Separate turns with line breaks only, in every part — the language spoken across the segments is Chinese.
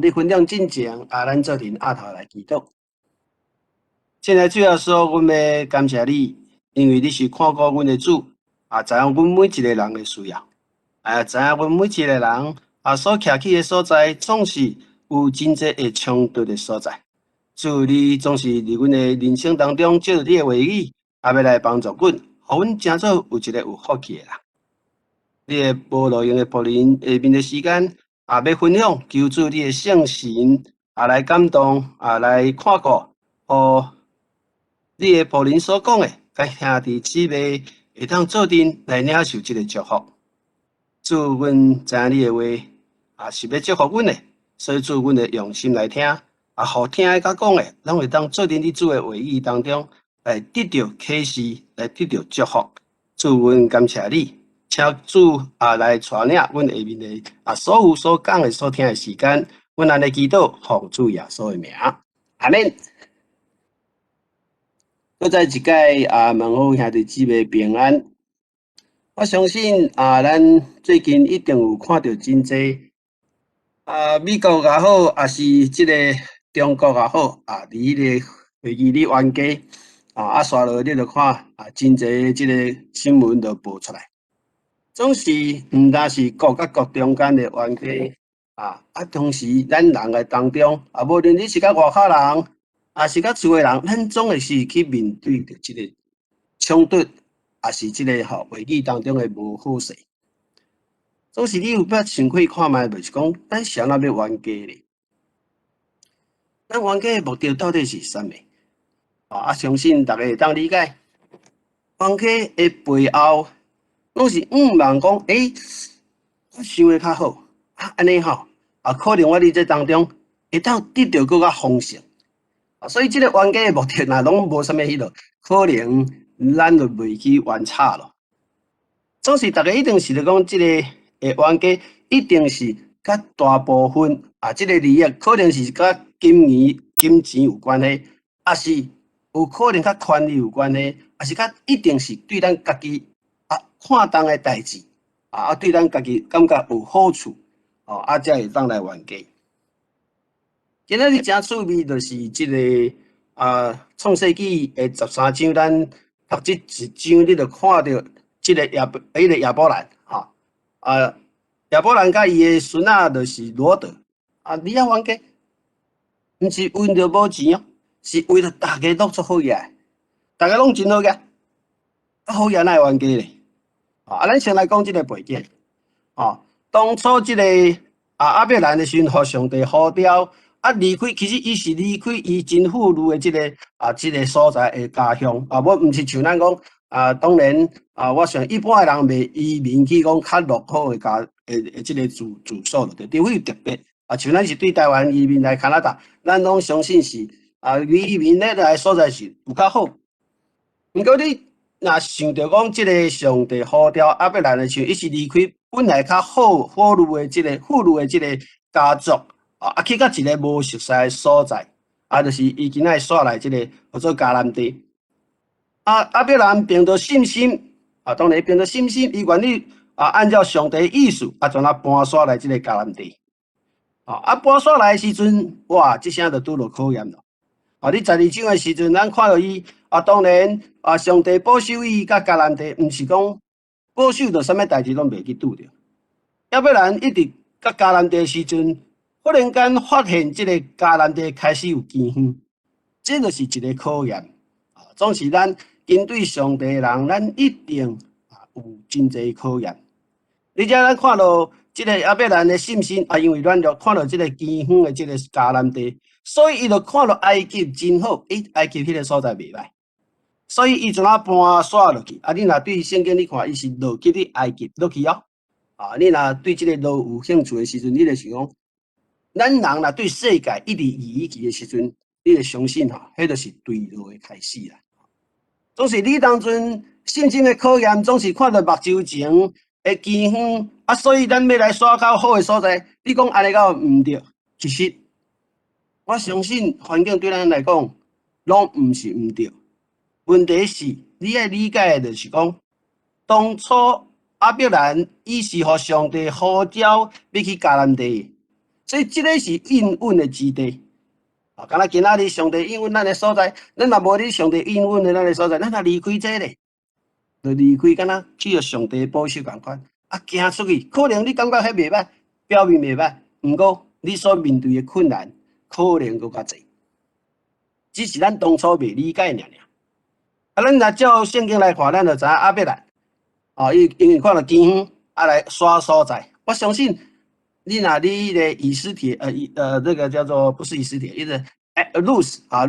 你分享进前，咱做阵压头来祈祷。现在主要说，阮要感谢你，因为你是看顾阮的主，知影阮每一个人的需要，知影阮每一个人所徛起的所在，总是有真济会冲突的所在。主，你总是伫阮的人生当中借着你的话语，要来帮助阮，互阮真做有一个有福气的人。你的无路用的仆人下面的时间，要分享，求助你的圣神，来感动，来看顾，互你的仆人所讲的，甲兄弟姊妹会当做阵来领受这个祝福。主，阮知影你的话，是要祝福阮的，所以主，阮会用心来听，互听的甲讲的，拢会当做阵你主的话语当中来得到启示，来得到祝福。主，阮感谢你。请主来带领阮下面的所有所讲的、所听的时间，阮安尼祈祷，奉主耶稣的名，阿门。搁再一届问候兄弟姊妹平安。我相信咱最近一定有看到真济美国也好，也是即个中国也好伫迄个飞机咧冤家刷落你著看真济即个新闻都报出来。总是毋但是国甲国中间的冤家同时咱人的当中无论你是甲外口人，是甲厝的人，咱总会是去面对着即个冲突，是即个话语当中的无好势。总是你有捌想开看觅，就是讲咱谁人要冤家咧？咱冤家的目的到底是啥物？相信大家会当理解，冤家的背后。拢是望讲，我想的较好，安尼吼，可能我伫这当中会当得到更较丰盛，所以即个冤家的目的若拢无啥物迄落，可能咱就袂去冤吵咯。总是大家一定是咧讲，即个冤家一定是甲大部分即个利益，可能是甲金钱有关系，是有可能甲权力有关系，是甲一定是对咱家己。看重的代志对咱家己感觉有好处才会当来冤家。今仔日真趣味，就是即个创世纪的13章，咱读这一章，你就看到即个亚伯兰亚伯兰甲伊的孙仔就是罗德你冤家，毋是为着无钱哦，是为着大家都做好嘢，大家拢真好嘅，好嘢哪会冤家咧？咱先来讲即个背景。当初即个亚伯兰的时阵，互上帝呼召离开，其实伊是离开伊真富裕的即个所在的家乡毋是像咱讲当然我想一般的人袂移民去讲较落后的即个住所咯，除非特别像咱是对台湾移民来加拿大，咱拢相信是离移民来所在是有较好。毋过你若想着讲，即个上帝呼召亚伯兰的时候，伊是离开本来较富裕的即个家族去到一个无熟悉的所在就是伊今仔煞来即个叫做迦南地。亚伯兰凭着信心当然凭着信心，伊愿意按照上帝的意思将搬煞来即个迦南地。搬煞来的时阵，哇，即声就拄着考验咯。你12章的时阵，咱看到伊当然上帝保守伊甲迦南地，毋是讲保守着啥物代志拢袂去拄着。亚伯兰一直甲迦南地的时阵，忽然间发现即个迦南地开始有饥荒，这就是一个考验。总是咱跟对上帝的人，咱一定有真济考验。而且咱看到即个亚伯兰的信心因为咱着看到即个饥荒的即个迦南地。所以伊就看到埃及真好，埃及迄个所在袂歹，所以伊就搬煞落去。你若对圣经你看，伊是落去伫埃及落去你若对即个路有兴趣的时阵，你就想讲，咱人若对世界一直疑奇的时阵，你就相信迄就是对路的开始啦。总是你当阵信心的考验，总是看到目睭前的饥荒所以咱要来刷到好的所在。你讲安尼敢有毋对？其实。我相信环境对咱来讲，拢毋是毋对。问题是，你要理解的就是讲，当初亚伯兰伊是互上帝呼召要去迦南地，所以这个是应允的基地。啊，敢若今仔日上帝应允咱的所在，咱若无伫上帝应允的咱的所在，咱若离开这咧，就离开敢若去互上帝保守共款。啊，行出去，可能你感觉迄袂歹，表面袂歹，毋过你所面对的困难可能佫较济，只是咱当初袂理解尔。啊，咱若照圣经来看，咱就知影亚伯兰，哦，因为看到金鱼啊来刷所在，我相信。你那里的以斯帖，那个叫做不是以斯帖，伊是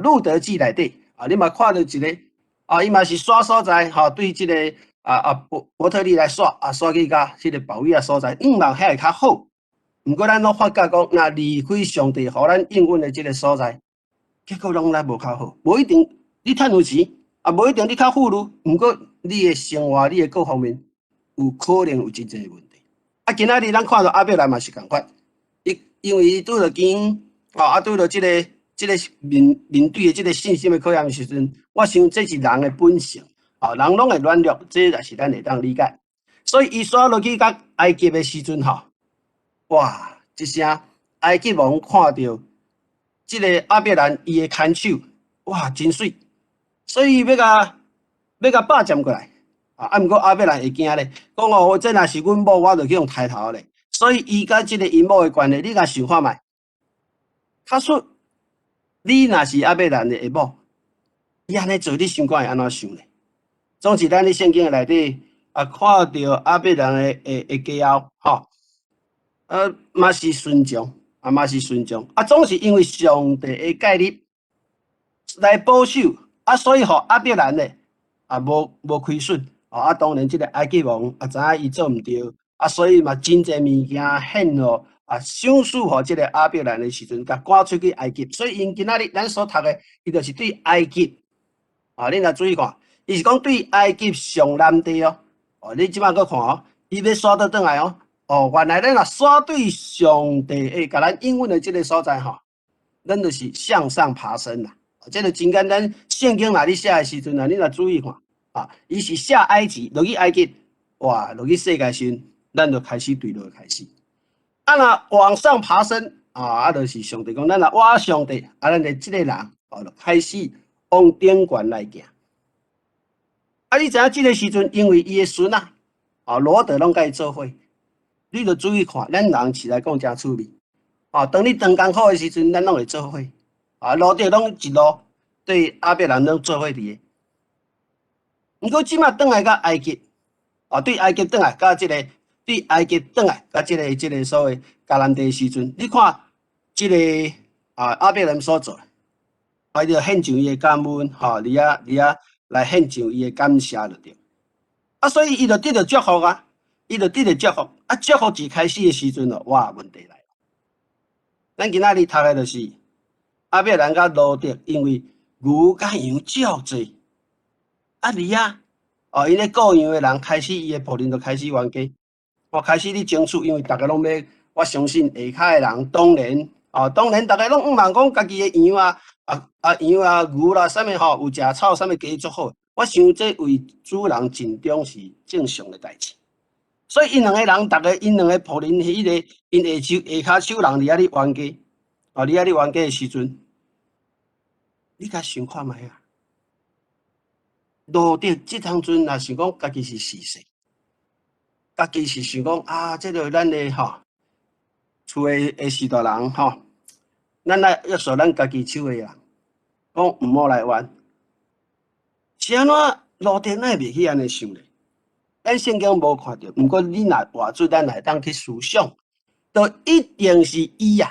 路德记内底啊，你嘛看到一个啊，伊嘛是刷所在，哈，对这个伯特利来刷啊，刷去甲这个保育啊所在，嘛遐会较好。毋过咱拢发觉讲，若离开上帝，互咱应允的这个所在，结果拢咱无较好，无一定你趁有钱，啊，无一定你较富裕，毋过你的生活，你的各方面有可能有真侪问题。啊，今仔日咱看到亚伯兰嘛是共款，因为伊拄着经，拄着即个面对的即个信心的考验的时阵，我想这是人的本性，人拢会软弱，这也是咱会当理解。所以伊刷落去甲埃及的时阵，哇，一声埃及王看到即个亚伯兰伊的牵手，哇，真水，所以要甲霸占过来。毋过亚伯兰会惊咧，讲哦，这若是阮某，我就去用抬头咧。所以伊甲即个因某的关系，你甲想看觅，假使你若是亚伯兰的下某，伊安尼做，你心肝会安怎想咧？总是咱伫圣经内底看到亚伯兰的家后，嘛是顺从，嘛是顺从，总是因为上帝的介入来保守，所以互亚伯兰咧无亏损。当然，即个埃及王知影伊做毋对，所以嘛真侪物件献互赏赐互即个亚伯兰的时阵，甲赶出去埃及。所以因今仔日咱所读的，伊就是对埃及恁若注意看，伊是讲对埃及上南地哦。你即摆搁看哦，伊要刷倒转来哦。原来咱若刷对上帝会甲咱应允的即个所在咱就是向上爬升啦。这个真简单，圣经若你写的时阵你若注意看。伊是下埃及落去埃及，哇，落去世界上，咱就开始对落开始。若往上爬升就是上帝讲，咱若我上帝咱的即个人就开始往顶悬来行。你知影即个时阵，因为伊的孙罗德拢甲伊做伙，你着注意看，咱人起来讲真趣味。当你当艰苦的时阵，咱拢会做伙。罗德拢一路对亚伯兰拢做伙伫。毋过即摆转来到埃及，对埃及转来，甲即个对埃及转来，甲即个所谓迦南地时阵，你看即个亚伯兰所做，伊着献上伊的感恩，你来献上伊的感谢就对。所以伊着得到祝福伊着得到祝福，祝福一开始的时阵哇，问题来了。咱今仔日读的就是亚伯兰甲罗德，因为牛甲羊照济。离因咧雇养的人开始，伊的仆人就开始冤家，开始咧争取，因为大家拢要，我相信下骹的人当然大家拢望讲家己的羊羊牛啦，啥物有食草，啥物加足好。我想这为主人尽忠是正常的代志。所以因两个人，大家因两个仆人，因下骹手人伫遐咧冤家，伫遐咧冤家的时阵，你甲想看觅罗德即当阵若想讲家己是死神，家己是想讲这个咱的厝的士大人咱来约束咱家己手的人，讲毋好来冤。是安怎罗德哪会袂去安尼想咧？咱圣经无看到，毋过你若活出咱来当去思想，就一定是伊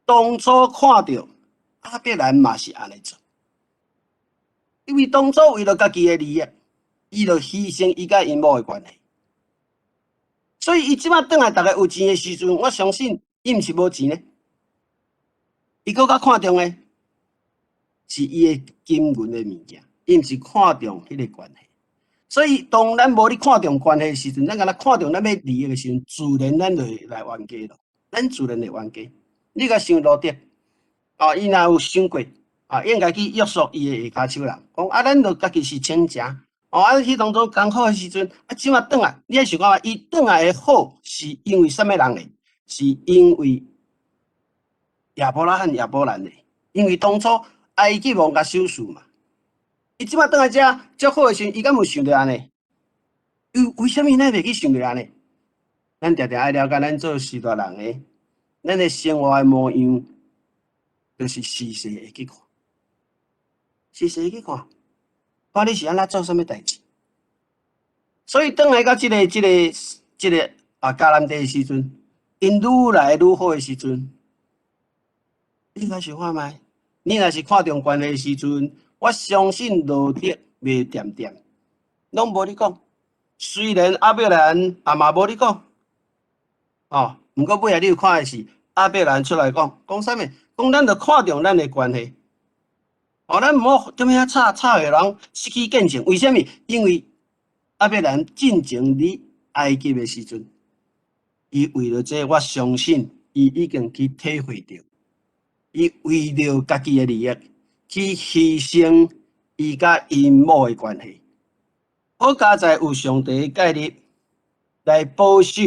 当初看到亚伯兰嘛是安尼做。因为当初为了家己的利益，伊就牺牲伊甲因某的关系。所以伊即摆转来，大家有钱的时阵，我相信伊毋是无钱咧。伊搁较看重的是伊的金银的物件，伊毋是看重迄个关系。所以当咱无咧看重关系的时阵，咱敢若看重咱要利益的时阵，自然咱就会来冤家咯。咱自然会冤家。你甲想罗德伊若有想过。应该去约束伊的下骹手人，讲咱着家己是清正，迄当中艰苦的时阵，即摆转来，你爱想看觅，伊转来的好，是因为啥物人咧？是因为亚伯拉罕、亚伯兰的，因为当初埃及王甲收拾嘛。伊即摆倒来遮足好诶时阵，伊敢有想着安尼？为什么咱袂去想着安尼？咱定定爱了解咱做时代人诶，咱诶生活诶模样，就是时势会去看，时势会去看，看你是安怎做啥物代志。所以倒来到即个迦南地诶时阵，因愈来愈好诶时阵，你开始看觅，你若是看重关系诶时阵，我相信路得袂掂掂，拢无你讲。虽然阿伯兰也嘛无你讲，哦，毋过尾仔你有看诶是阿伯兰出来讲啥物？讲咱着看重咱诶关系，哦，咱毋好踮遐吵诶人失去见证。为虾米？因为阿伯兰进前伫埃及诶时阵，伊为了这，我相信伊已经去体会到，伊为了家己诶利益去牺牲伊甲因某诶关系。好佳在有上帝介入来保守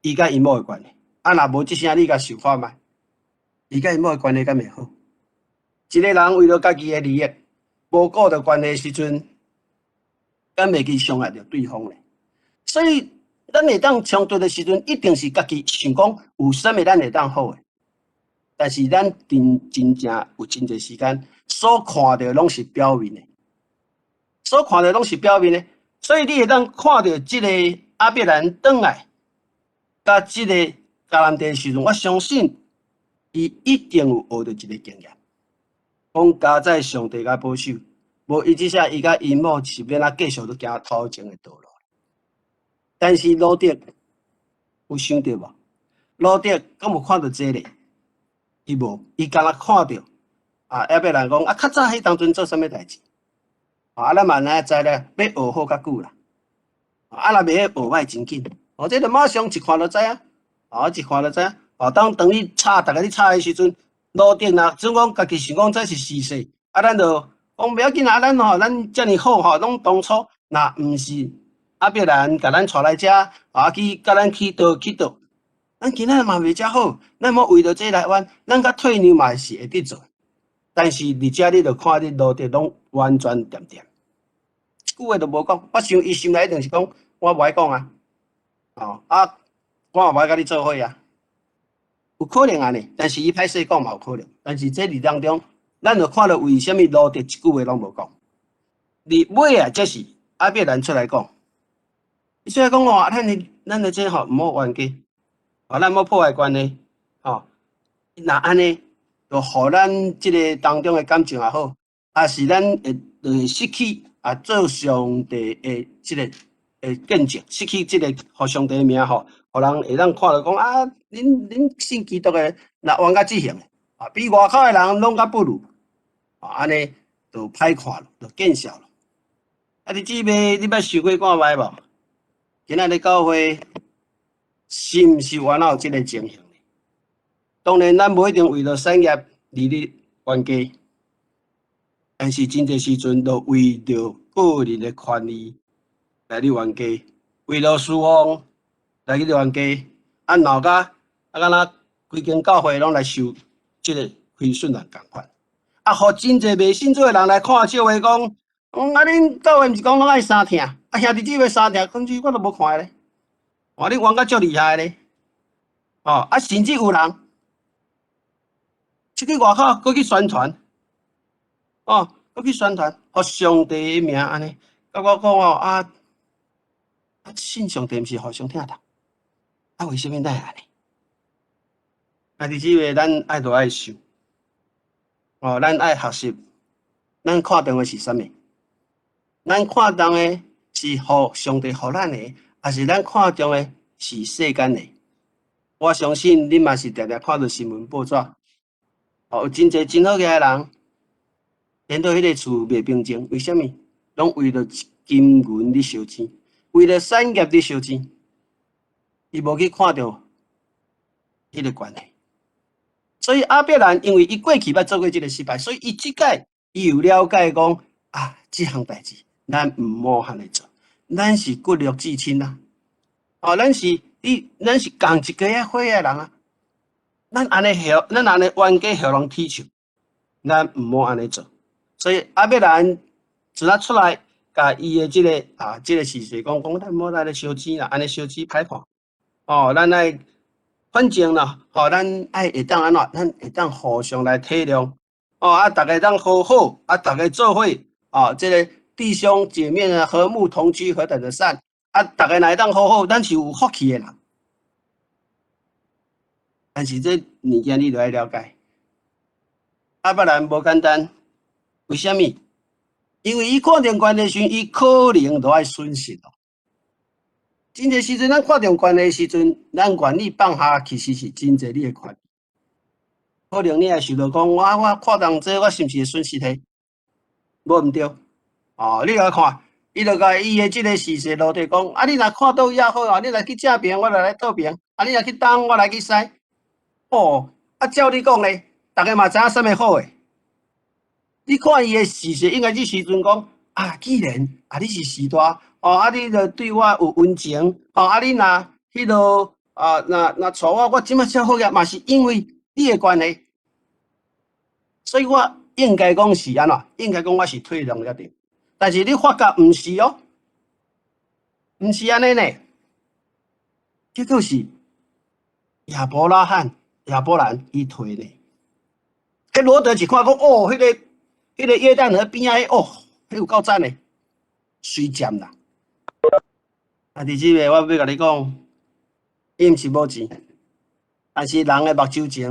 伊甲因某诶关系。啊，若无即声，你甲想看觅，伊甲因某诶关系敢会好？一个人为了家己诶利益，无顾着关系时阵，敢袂去伤害着对方咧？所以，咱会当冲突诶时阵，一定是家己想讲有啥物咱会当好诶。但是咱真正有真侪时间所看到拢是表面诶，所看到拢是表面诶，所以你会当看到即个阿伯兰转来，甲即个迦南地时阵，我相信伊一定有学到一个经验，讲加在上帝甲保守，无伊即下伊甲因某是免继续去行头前诶道路。但是罗德有想到无？罗德敢有看到这个？伊无，伊敢若看到阿伯兰讲较早迄当阵做啥物代志？咱嘛哪知咧？要学好较久啦。若袂晓学，歹真紧。这着马上一看就知影。一看就知影。当你吵，逐个咧吵诶时阵，路顶啦，总讲家己想讲这是时势。咱着讲袂要紧咱遮尔好拢当初若毋是阿伯兰甲咱带来遮，去甲咱去倒，咱今仔嘛袂遮好。咱莫为着这来冤，咱甲退让嘛是会得做。但是伫遮你着看你路顶拢完全掂掂。一句话都无讲，我想伊心内一定是讲，我无爱讲啊，我也无爱甲你做伙啊，有可能安尼，但是伊歹势讲嘛有可能，但是这伫当中，咱就看到为虾米路德一句话拢无讲，伫尾啊，才是阿伯兰出来讲，伊出来讲咱的这毋好冤家，咱莫破坏关系，若安尼，就互咱即个当中的感情也好，也是咱会失去做上帝的即个见证，失去即个互上帝的名互人会当看到讲恁信基督的若冤甲即行比外口的人拢较不如，安尼就歹看咯，就见笑咯。你姊妹，你捌想过看觅无？今仔日教会是毋是原来有即个情形？当然，咱无一定为了产业利益冤家，但是真侪时阵，都为着个人的权利来去冤家，为了侍奉来去冤家，闹甲敢若规间教会拢来受即个亏损人共款。互真侪未信主的人来看笑话，讲恁教会毋是讲拢爱相听，兄弟姊妹相听，甚至我都无看咧。你冤甲足厉害咧，甚至有人。去外口，搁去宣传，搁去宣传，互上帝的名安尼。甲我讲信上帝毋是互相听的，为什么咱会安尼？弟姊妹，咱爱着爱想，咱爱学习，咱看重的是啥物？咱看重的是互上帝互咱的，还是咱看重的是世间的？我相信恁嘛是常常看到新闻报纸。有真侪真好个人，连到迄个厝袂平静，为虾米？拢为了金银咧烧钱，为了产业咧烧钱，伊无去看到迄个关系。所以阿伯兰因为伊过去捌做过即个失败，所以伊即届伊有了解讲即项代志咱毋好安尼做，咱是骨肉至亲啊，咱是咱是共一家伙诶人啊，咱安尼效，咱安尼冤家效拢天笑，咱毋好安尼做。所以要咱自咱出来，甲伊诶即个事实讲，咱无来咧烧钱啦，安尼烧钱歹看。咱爱反正啦，咱爱会当安怎？咱会当互相来体谅。大家当好好，大家做伙，即个弟兄姐妹啊，和睦同居，何等的善。大家来当好好，咱是有福气诶人。但是这物件你着爱了解，不然无简单。为虾米？因为伊看重关系时，伊可能都爱损失咯。真侪时阵，咱看重关系时阵，咱愿意放下，其实是真侪你诶权利。可能你会想到讲，我看重这，我是毋是会损失嘿？无毋对。你来看，伊就甲伊诶即个事实落地讲，你若看到遐好你来去正边，我就来倒边；你若去东，我来去西。照你讲咧，大家嘛知影啥物好诶。你看伊诶事实，应该即时阵讲既然你是士大你着对我有温情你若迄落若带我即摆遮好个，嘛是因为你诶关系，所以我应该讲是安怎？应该讲我是退让了对。但是你发觉毋是哦，毋是安尼呢。结果是亚伯拉罕、亚伯兰伊退呢。罗德一看讲迄个约旦河边仔迄有够赞诶，水占啦。弟姊妹，我要甲你讲，伊毋是无钱，但是人诶目睭前，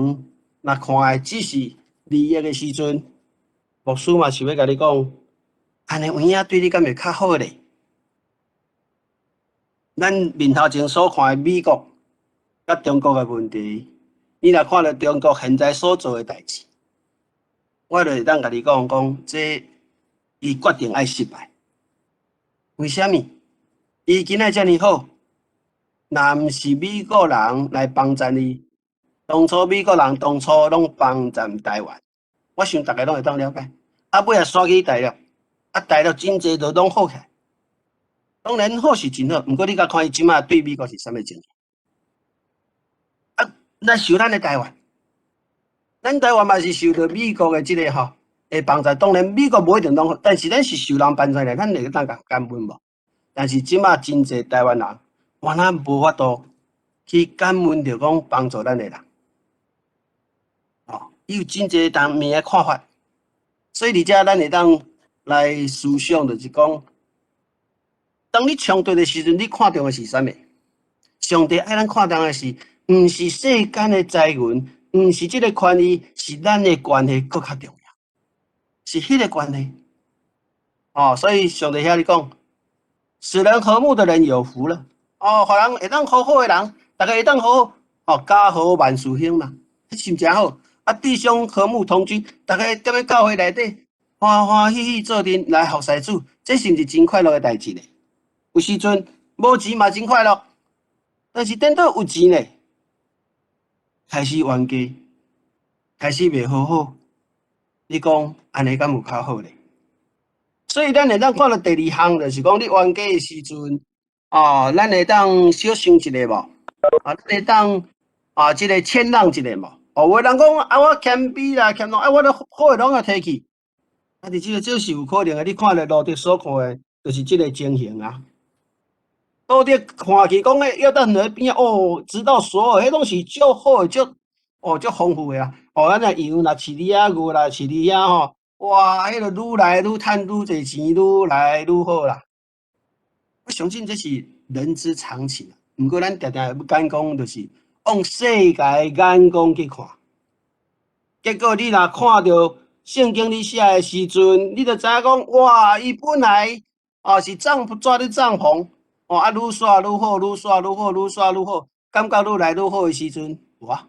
若看诶只是利益诶时阵，牧师嘛是要甲你讲，安尼有影对你敢会较好咧？咱面头前所看诶美国甲中国诶问题，你若看到中国现在所做诶代志，我就会当甲你讲，这伊决定爱失败。为虾米？伊今仔遮尔好，若毋是美国人来帮衬伊，当初美国人拢帮衬台湾，我想大家拢会当了解。尾也刷去大陆，大陆真济都拢好起来。当然好是真好，毋过你甲看伊即摆对美国是啥物情形？咱受咱诶台湾，咱台湾嘛是受到美国诶即个诶帮衬。当然美国无一定拢好，但是咱是受人帮衬咧，咱会当甲感恩无？但是即摆真济台湾人，原来无法度去感恩着讲帮助咱诶人。伊有真济当面诶看法，所以而且咱会当来思想，就是讲，当你冲突诶时阵，你看重诶是啥物？上帝爱咱看重诶是，毋是世间诶财源，毋是即个权利，是咱诶关系搁较重要，是迄个关系。所以上帝遐咧讲，使人和睦的人有福了。互人会当好好诶人，大家会当好好，家和万事兴啦，迄是真好。弟兄和睦同居，大家踮咧教会内底欢欢喜喜做阵来服侍主，这是毋是真快乐诶代志呢？有时阵无钱嘛真快乐，但是等到有钱呢，开始冤家，开始袂好好。你讲安尼敢有较好咧？所以咱会当看到第二项，就是讲你冤家诶时阵，咱会当小想一下无？咱会当即个谦让一下无？有人讲我谦卑啦，谦让，我都好诶拢要摕去。伫即个这是有可能诶，你看咧路德所看诶，就是即个情形啊。路德看去讲约旦河边知道所有迄拢是足好诶，足丰富诶啊。咱若羊啦，饲伫遐牛啦，饲伫遐哇，迄个愈来愈趁愈侪钱，愈来愈好啦。我相信这是人之常情，毋过咱常常要眼光，就是往世界眼光去看。结果你若看到圣经你写诶时阵，你就知影讲，哇，伊本来是住咧帐篷，愈耍愈好，愈耍愈好，愈耍愈好，感觉愈来愈好诶时阵，哇！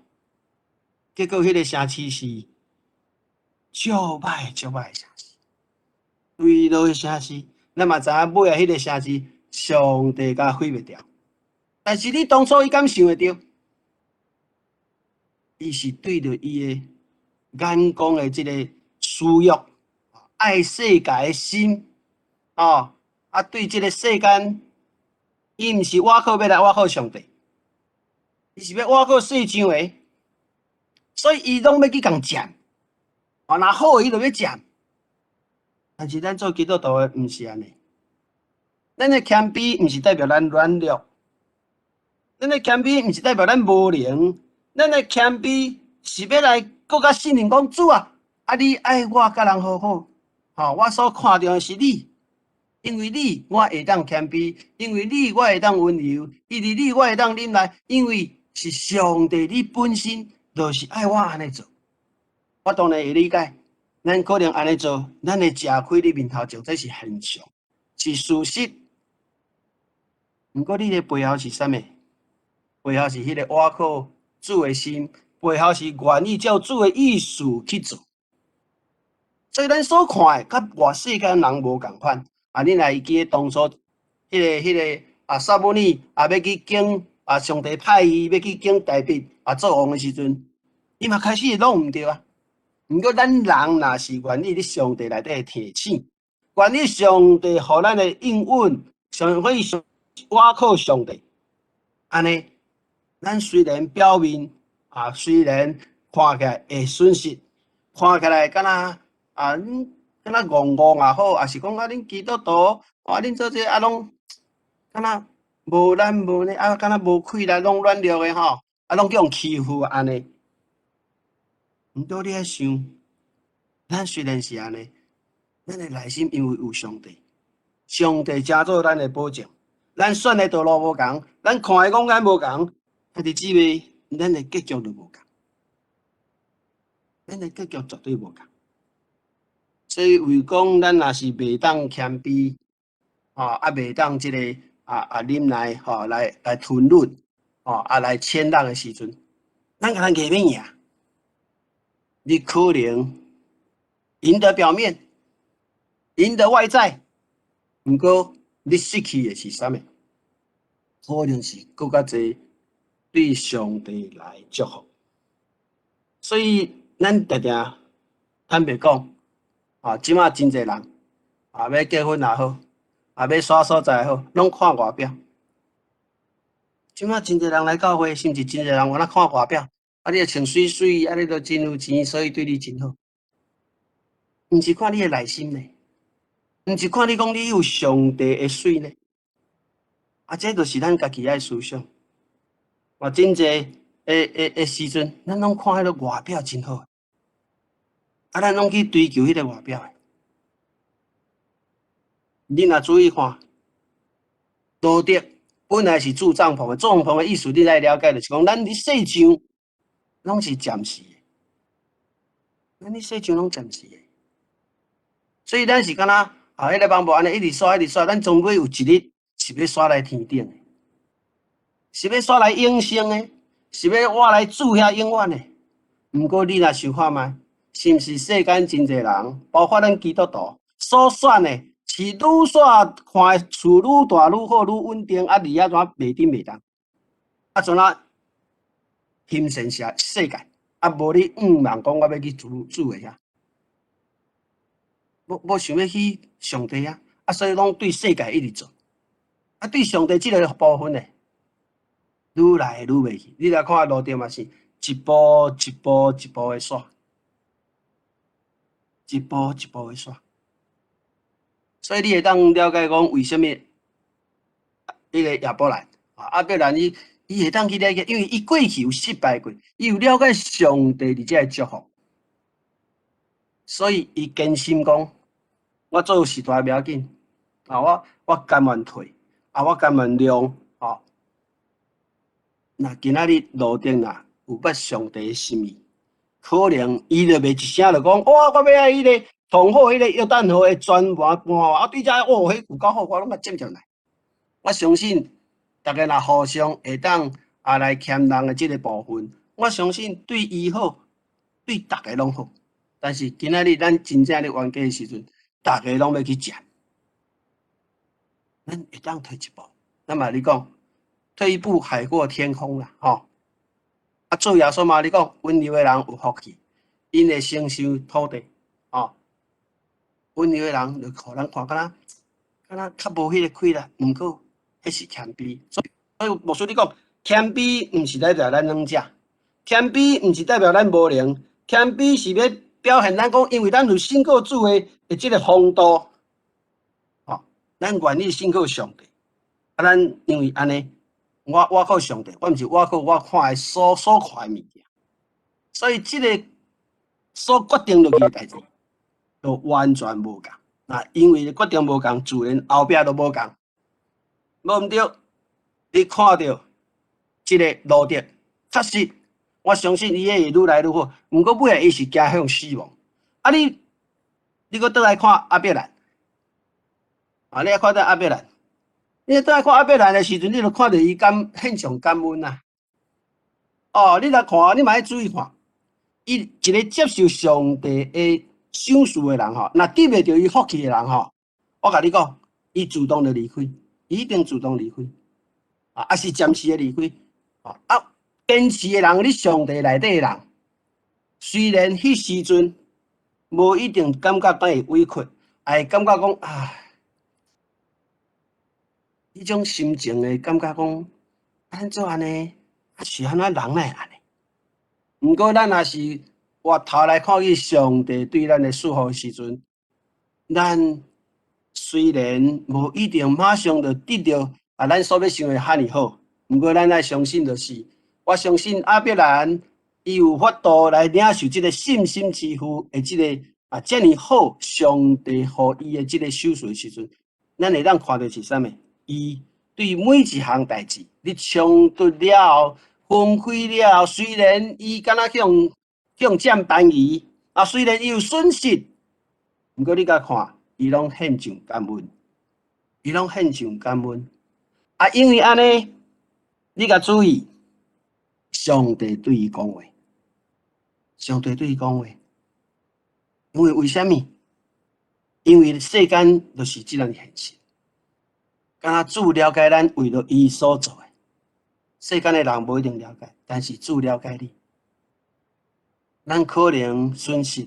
结果迄个城市是足歹足歹诶城市，对落诶城市，咱嘛知影尾啊，迄个城市上帝甲毁灭掉。但是你当初伊敢想会到？伊是对着伊诶眼光诶即个私欲，爱世界诶心，对即个世间，伊毋是我靠要来，我靠上帝。伊是要挖个细肠诶，所以伊拢要去共占，若好伊就要占。但是咱做基督徒诶，毋是安尼。咱诶谦卑毋是代表咱软弱，咱诶谦卑毋是代表咱无能，咱诶谦卑是要来搁较信任讲主啊，你爱我甲人好好，我所看重诶是你。因为你，我会当谦卑；因为你，我会当温柔；因为你，我会当忍耐。因为是上帝，你本身就是爱我安尼做。我当然会理解，咱可能安尼做，咱会吃亏你面头前，这是现象，是事实。毋过你的背后是啥物？背后是迄个倚靠主的心，背后是愿意照主的意思去做。所以咱所看的，甲外世间人无共款。你若会记当初迄个撒母耳要去敬上帝派伊要去敬大卫做王的时阵，伊嘛开始弄毋对啊。毋过咱人若是愿意伫上帝内底提醒，愿意上帝互咱的应允，愿意倚靠上帝，安尼，咱虽然表面虽然看起来会损失，看起来敢若敢若戆戆也好，也是讲恁基督徒恁做这拢敢若无咱无呢敢若无气力，拢软弱的吼，拢叫人欺负安尼。毋过你爱想，咱虽然是安尼，咱的内心因为有上帝，上帝加做咱的保证。咱选的道路无共，咱看的讲咱无共，兄弟姊妹，咱的结局就无共，咱的结局绝对无共。所以为讲咱若是袂当谦卑，袂当即个忍耐，来吞忍，来谦让的时阵，咱甲咱硬要赢，你可能赢得表面，赢得外在，毋过你失去的是啥物？可能是更较侪对上帝来祝福。所以咱定定坦白讲，即马真侪人要结婚也好，要选所在也好，拢看外表。即马真侪人来教会，甚至真侪人我那看外表，你着穿水水，你着真有钱，所以对你真好。毋是看你的内心呢，毋是看你讲你有上帝的水呢。这就是咱家己爱思想。真侪的时阵，咱拢看迄个外表真好，咱拢去追求迄个外表的。你若注意看，道德本来是住帐篷的，帐篷的意思你来了解，就是讲咱伫世上拢是暂时的，咱伫世上拢暂时的，所以咱是敢若迄个网无安尼一直刷一直刷，咱总归有一日是要刷来天顶的，是要刷来永生的，是要我来住遐永远的。毋过你若想看觅，是毋是世间真侪人，包括咱基督徒所选的，是愈选看厝愈大愈好愈稳定，离怎袂顶袂当，怎欣羡世界，无你望讲我要去住的遐，无想要去上帝啊，所以拢对世界一直做，对上帝即个部分呢，愈来愈袂去。你来看路顶嘛是一步一步一步的刷，一步一步的刷。所以你会当了解讲为什么迄个亚伯兰伊会当去了解，因为伊过去有失败过，伊有了解上帝伫遮祝福，所以伊坚心讲，我做事大不要紧，我甘愿退，我甘愿让，那今仔日路顶有捌上帝的心意，可能伊就袂一声就讲，我要爱迄个同好迄个约旦河的泉源我对遮迄有够好，我拢甲接上来。我相信大家若互相会当来谦让的即个部分，我相信对伊好，对大家拢好。但是今仔日咱真正咧冤家的时阵，大家拢要去食，咱会当退一步。那么你讲，退一步海阔天空啦，做耶稣嘛，你讲温柔的人有福气，因会承受土地，温柔的人就互咱看敢若较无迄个气力，毋过迄是谦卑。所以牧师你讲，谦卑毋是代表咱软食，谦卑毋是代表咱无能，谦卑是要表现咱讲，因为咱有信靠主的即个风度，咱愿意信靠上帝。咱因为安尼，我靠上帝，我毋是我靠我看的所看的物件，所以即个所决定落去的代志，就完全无共。因为决定无共，自然后壁都无共。无毋对，你看到即个路德，确实，我相信伊会愈来愈好。毋过尾来伊是走向死亡。你搁倒来看阿伯兰，你来看到阿伯兰，你倒来看阿伯兰的时阵，你就看到伊献上感恩啊。你来看，你嘛要注意看，伊一个接受上帝的赏赐的人吼，若得袂到伊福气的人吼，我甲你讲，伊主动就离开，伊一定主动离开，还是暂时的离开。坚持的人，你上帝内底的人，虽然迄时阵无一定感觉会委屈，会感觉讲迄种心情的感觉讲，咱做安尼，是安怎人会安尼？毋过咱若是回头来看去上帝对咱的祝福时阵，咱虽然无一定马上就得到咱所要想的遐尼好，毋过咱爱相信就是，我相信阿伯兰伊有法度来领受即个信心之父的即个遮尔好，上帝互伊的即个手术的时阵，咱会当看到是啥物？伊对每一项代志，你冲突了后，分开了，虽然伊敢若向占便宜，虽然伊有损失，毋过你甲看，伊拢献上感恩，伊拢献上感恩。因为安尼，你甲注意，上帝对伊讲话，上帝对伊讲话，因为虾米？因为世间就是即样现实。敢若主了解咱为了伊所做的，世间的人无一定了解，但是主了解你。咱可能损失，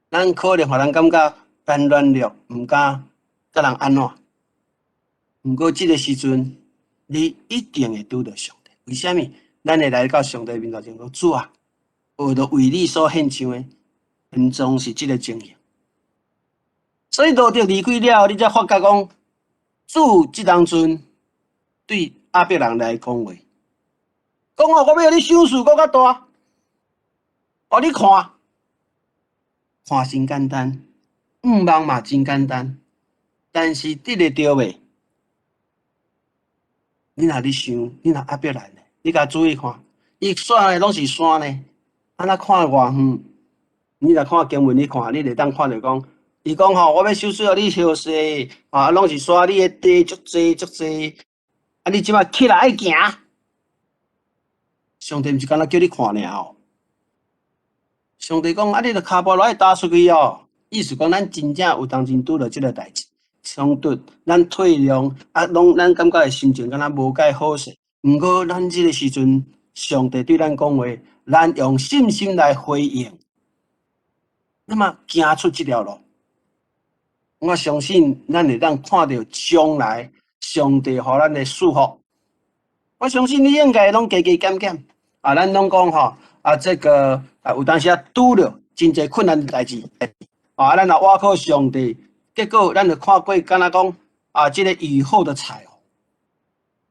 咱可能互人感觉咱软弱，毋敢甲人安怎。毋过即个时阵，你一定会拄到上帝。为虾米？咱会来到上帝面头前讲：主啊，我着为你所献上的，恩总是即个情形。所以路德离开了，你才发觉讲。主即当阵对阿伯人来讲话，讲我要你赏赐搁较大，你看真简单，望嘛真简单，但是得会到袂？你若咧想，你若阿伯人呢？你甲注意看，伊选的拢是山呢，安那看偌远？你若看经文，你看，你会当看着讲。伊讲吼，我要收拾你后事，拢是山，你的地足济足济，你即摆起来爱行。上帝毋是干那叫你看尔哦。上帝讲，你着骹步落爱踏出去哦。意思讲，咱真正有当真拄着即个代志，冲突，咱退让，拢咱感觉的心情敢若无介好势。毋过，咱即个时阵，上帝对咱讲话，咱用信心来回应，那么行出即条路。我相信咱会当看到将来上帝予咱的祝福。我相信你应该拢加加减减咱拢讲吼这个有当时拄着真侪困难的代志咱若倚靠上帝，结果咱就看过敢若讲这个雨后的彩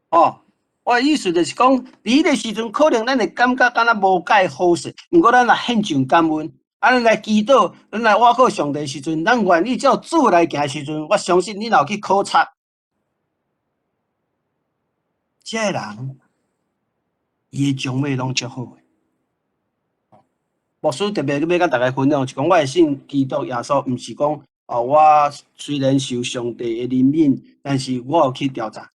虹我的意思就是讲，伫迄个时阵可能咱会感觉敢若无介好势，毋过咱若献上感恩。咱来祈祷，咱来倚靠上帝时阵，咱愿意照主来行时阵，我相信你若有去考察，这个人，伊的将尾拢足好诶。牧师特别要甲大家分享，是讲我会信基督耶稣，毋是讲我虽然受上帝的怜悯，但是我有去调查，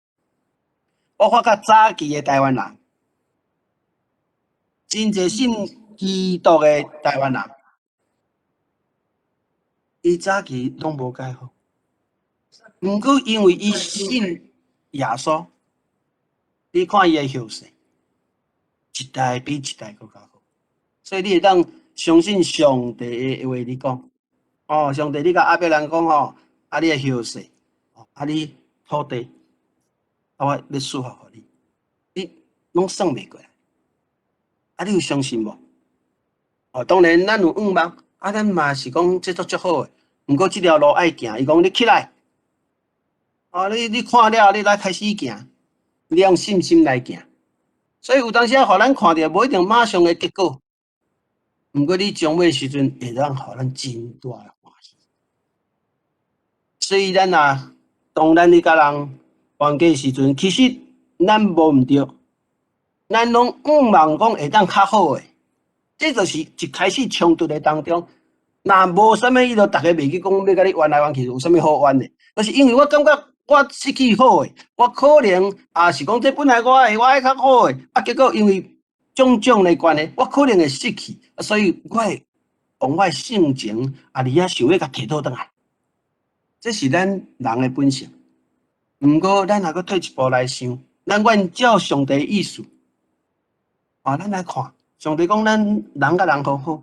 我发觉早期的台湾人，真侪信基督的台湾人。伊早期拢无介好，毋过因为伊信耶稣，你看伊的后世，一代比一代搁较好。所以你会当相信上帝的话，你讲上帝你甲阿伯人讲你的后世，你土地，我要祝福互你。拢算袂过来。啊，你有相信无？哦，当然咱有愿望，啊，咱嘛是讲这足好诶。毋过即条路爱行，伊讲你起来，哦，你看了，你来开始行，你用信心来行。所以有当时啊，互咱看着无一定马上诶结果，毋过你将尾时阵会当互咱真大诶欢喜。所以咱啊，当咱咧甲人冤家时阵，其实咱无毋对，咱拢愿望讲会当较好诶。这就是一开始冲突的当中，若无啥物，伊就逐个袂去讲要甲你冤来冤去，有啥物好冤的？就是因为我感觉我失去好诶，我可能也是讲这本来我诶，我爱较好诶，啊，结果因为种种的关系，我可能会失去，所以我会用我性情啊，而遐想要甲摕倒转来，这是咱人的本性。毋过咱若阁退一步来想，咱愿照上帝意思，啊，咱来看。上帝讲：咱人甲人和好，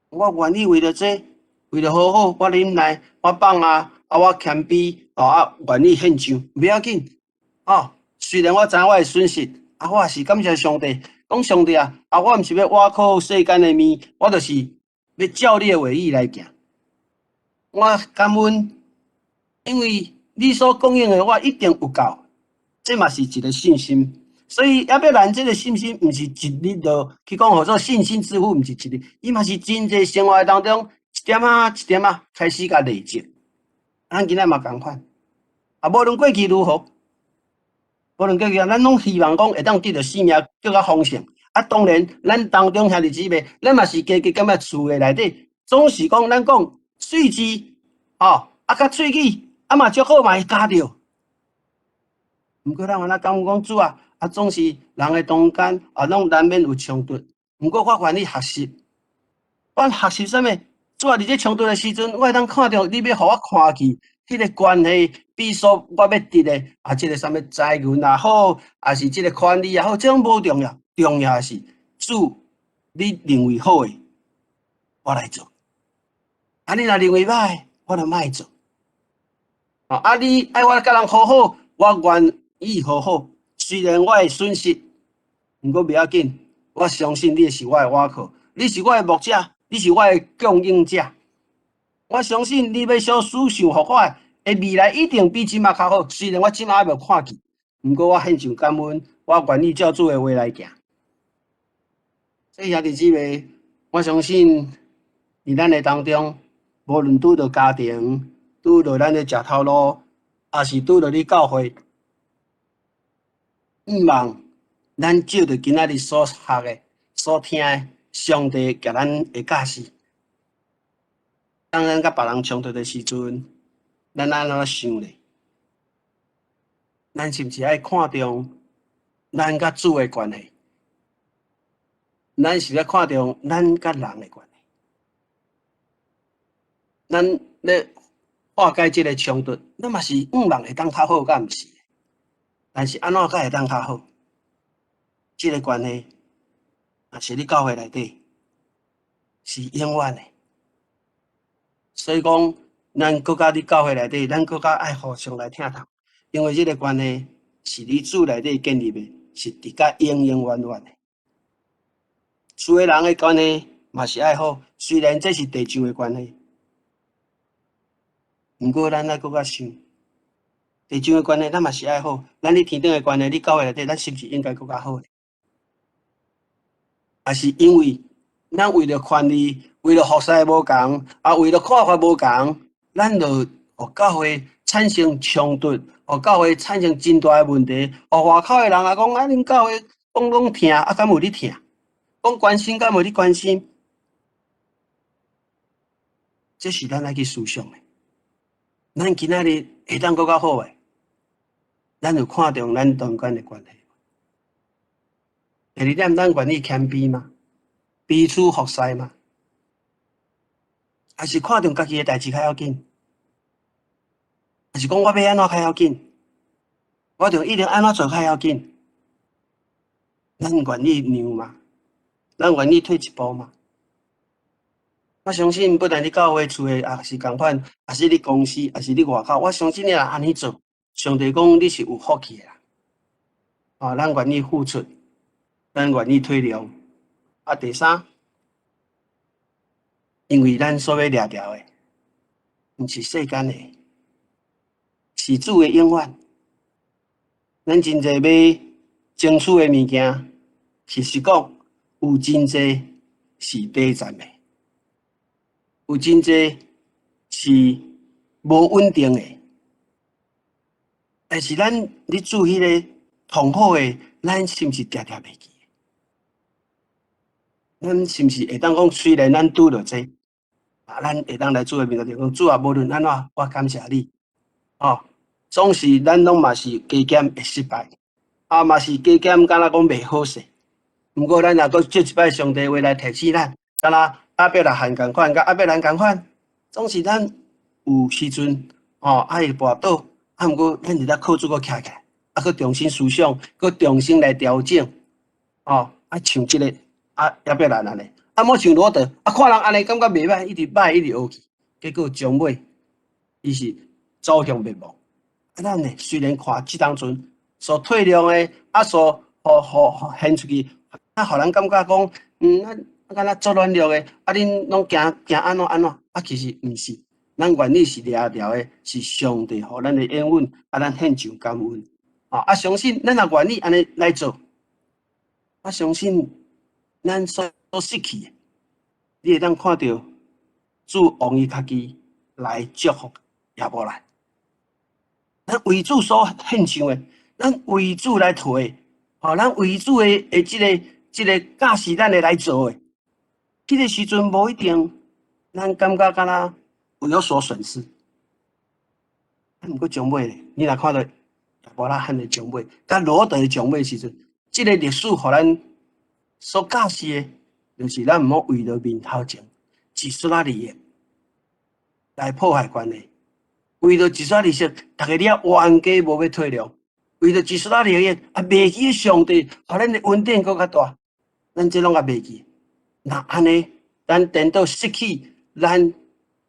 我愿意为了这，为了和好，我忍耐，我放啊，我谦卑，愿意献上，不要紧。虽然我知影我会损失，我也是感谢上帝。讲上帝啊，我毋是要挖苦世间的面，我就是要照你的话语来行。我感恩，因为你所供应的，我一定有够。这嘛是一个信心。所以要咱这个信心，毋是一日就去讲，叫做信心之父，毋是一日，伊嘛是真济生活当中一点啊一点啊开始甲累积。咱今仔嘛共款，无论过去如何，无论过去，咱拢希望讲会当得到生命更较丰盛。当然，咱当中兄弟姊妹，咱嘛是家己感觉厝诶内底，总是讲咱讲喙齿，甲喙齿，嘛足好嘛会加着。毋过咱安怎感讲主啊？总是人诶中间拢难免有冲突。毋过我愿意学习，我学习啥物？主啊，伫这冲突诶时阵，我会当看到你要互我看去，迄个关系比所我要得诶即个啥物财源也好，还是即个权利也好，这种无重要，重要诶是主你认为好诶，我来做；你若认为歹，我就莫做。你爱我甲人和好，我愿意和好。虽然我会损失，毋过袂要紧。我相信你是我的倚靠，你是我的牧者，你是我的供应者。我相信你要所思想互我的未来一定比即马较好。虽然我即马还无看见，毋过我献上感恩，我愿意照主的话来行。所以兄弟姊妹，我相信伫咱的当中，无论拄着家庭，拄着咱的食头路，还是拄着你教会。希望咱照着今仔日所学的、所听的，上帝甲咱会教示。当咱甲别人冲突的时阵，咱安怎想咧？咱是毋是爱看重咱甲主的关系？咱是要看重咱甲人的关系？咱咧化解即个冲突，咱嘛是愿望会当较好，敢毋是？但是安怎才会当较好？即个关系，也是你教会内底是永远的。所以讲，咱搁甲你教会内底，咱搁甲爱互相来听透，因为即个关系是你主内底建立的，是直甲永永远远的。厝诶人诶关系嘛是爱好，虽然这是地上诶关系，毋过咱爱搁较想，地上诶关系咱嘛是爱好，咱伫天顶诶关系，你教会内底，咱是毋是应该搁较好咧？也是因为咱为了权利，为了服侍无共，为了看法无共，咱就互教会产生冲突，互教会产生真大诶问题，互外口诶人也讲恁教会讲拢听，敢有你听？讲关心，敢无你关心？这是咱爱去思想诶。咱今仔日会当搁较好诶，咱就看重咱中间诶关系。第二点，咱愿意谦卑吗？彼此服侍吗？还是看重家己诶代志较要紧？还是讲我要安怎较要紧？我就一定安怎做较要紧？咱愿意让吗？咱愿意退一步吗？我相信，不但你教会厝诶，也是共款，也是你公司，也是你外口。我相信你若安尼做，上帝讲你是有福气诶啦。咱愿意付出，咱愿意体谅。第三，因为咱所要掠着的，毋是世间的，是主的永远。咱真侪要争取的物件，其实讲有真侪是短暂的，有真侪是无稳定的。但是咱咧做迄个同好的，咱是毋是常常袂记？咱是毋是会当讲，虽然咱拄着这，咱会当来主的面前讲，主啊，无论安怎，我感谢你。总是咱拢嘛是加减会失败，嘛是加减敢若讲袂好势。毋过咱若阁借一摆上帝话来提醒咱，敢若亚伯拉罕共款，甲亚伯兰共款，总是咱有时阵会跋倒，毋过咱伫咧靠主阁徛起来，阁重新思想，阁重新来调整，像即个亚伯兰安尼，莫像罗德，看人安尼感觉袂歹，一直歹一直学去，结果终尾伊是走向灭亡。咱呢，虽然看即当阵所体谅的，所献出去，互人感觉讲，咱敢若作软弱的，恁拢行安怎？其实毋是，咱愿意是掠着的，是上帝互咱的应允，咱献上感恩。相信咱若愿意安尼来做，相信咱所失去的，你会当看到主王伊家己来祝福亚伯兰。咱为主所献上的，咱为主来提的，咱为主的即个教是咱的来做的。迄个时阵无一定，咱感觉敢若有所损失。毋过将尾咧，你若看到亚伯拉罕的将尾，甲罗德的将尾时阵，即个历史互咱所教示的，就是咱毋好为了面头前一撮仔利益来破坏关系。为了一撮利息，大家你冤家无要体谅；为了一撮仔利益，袂记上帝，互咱的恩典更较大。咱这拢袂记，那安尼，咱颠倒失去咱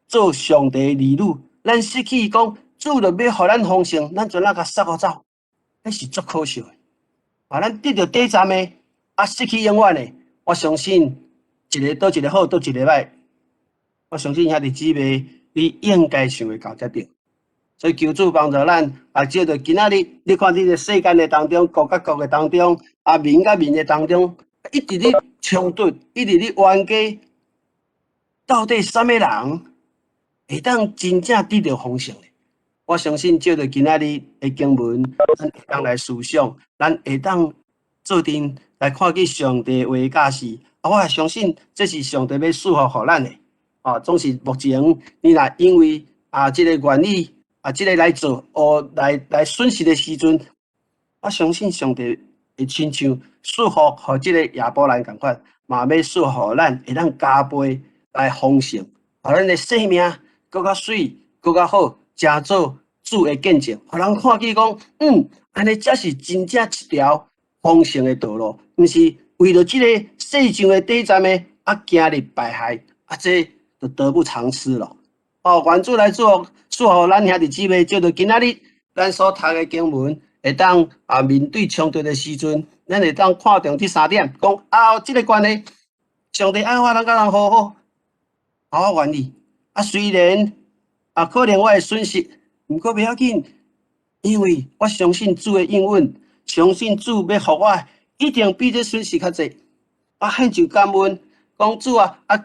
做上帝的儿女，咱失去讲主就要互咱丰盛，咱全甲杀互走，迄是足可惜的。咱得到短暂的，失去永远的。我相信一个倒一个好，倒一个歹。我相信兄弟姊妹，你应该想会到才对。所以求主帮助咱，借着今仔日，你看你个世间的当中，国甲国的当中，民甲民的当中，一直咧冲突，一直咧冤家，到底什么人会当真正得到丰盛呢？我相信借着今仔日的经文，咱会当来思想，咱会当做阵来看见上帝话教示。我也相信这是上帝要赐福互咱的。总是目前你若因为这个愿意。这个来做，来损失的时阵，我相信上帝会亲像赐福互这个亚伯兰共款，嘛要赐福咱会当加倍来丰盛，互咱的生命更较水，更较好，成做主的见证，互人看见讲，安尼才是真正一条丰盛的道路，毋是为了这个世上的短暂的行入败害，这就得不偿失了。愿主来祝福咱兄弟姊妹，借着今仔日咱所读的经文，会当面对冲突的时阵，咱会当看重这3点，讲这个关系，上帝爱我，咱甲人好好，我愿意。虽然可能我会损失，毋过袂要紧，因为我相信主的应允，相信主要互我，一定比这损失较济。献上感恩。讲主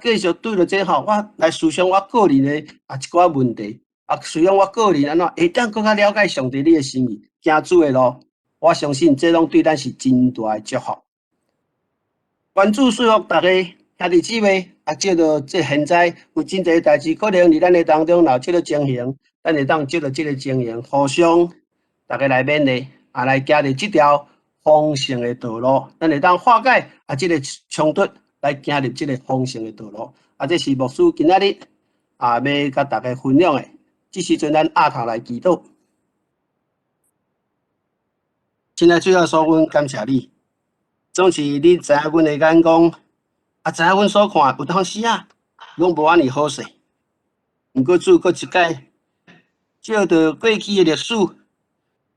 继续对着这我来思想我个人的一寡问题，思想我个人安怎会当更加了解上帝你的心意，行主的路。我相信这拢对咱是真大的祝福。愿主赐福大家兄弟姊妹，借着这现在有真侪代志，可能伫咱的当中有这个情形，咱会当借着这个情形，互相大家来勉励，来行入这条丰盛的道路，咱会当化解这个冲突。来行入这个丰盛的道路，这是牧师今仔日要甲大家分享的。这时阵咱压头来祈祷。亲爱主要所阮感谢你，总是你知影阮的眼光，知影阮所看有当时拢无安尼好势。毋过主搁一摆，照着过去的历史，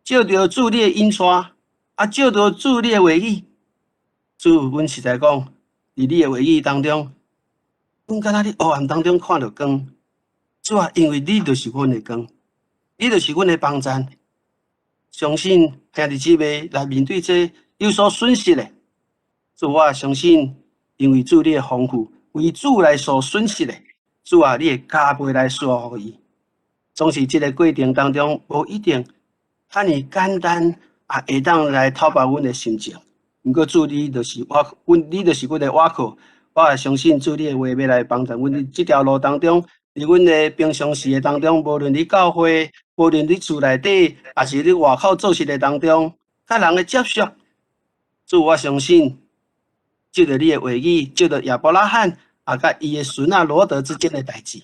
照着主你的引带，照着主你的话语，主，阮实在讲，伫你的话语当中，阮敢若伫黑暗当中看到光。主啊，因为你就是阮的光，你就是阮的帮站。相信兄弟姊妹来面对这有所损失的，主我相信，因为主你的丰富，为主来所损失的，主啊，你会加倍来赐福伊。总是这个过程当中，无一定遐尼简单，会当来讨白阮的心情。毋过主你就是你就是阮的倚靠。我也相信主你的话要来帮助阮伫这条路当中，伫阮的平常时的当中，无论你教会，无论你厝内底，也是你外口做事的当中，甲人的接触，主我相信，借着你的话语，借着亚伯拉罕甲伊的孙罗德之间的代志，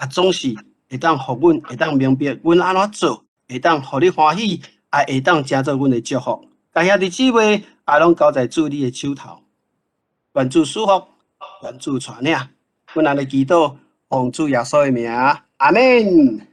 总是会当互阮会当明白阮安怎做，会当互你欢喜，也会当成做阮的祝福。甲兄弟姊妹拢交在主你的手头，愿主祝福，愿主带领。阮安尼祈祷，奉主耶稣的名，阿门。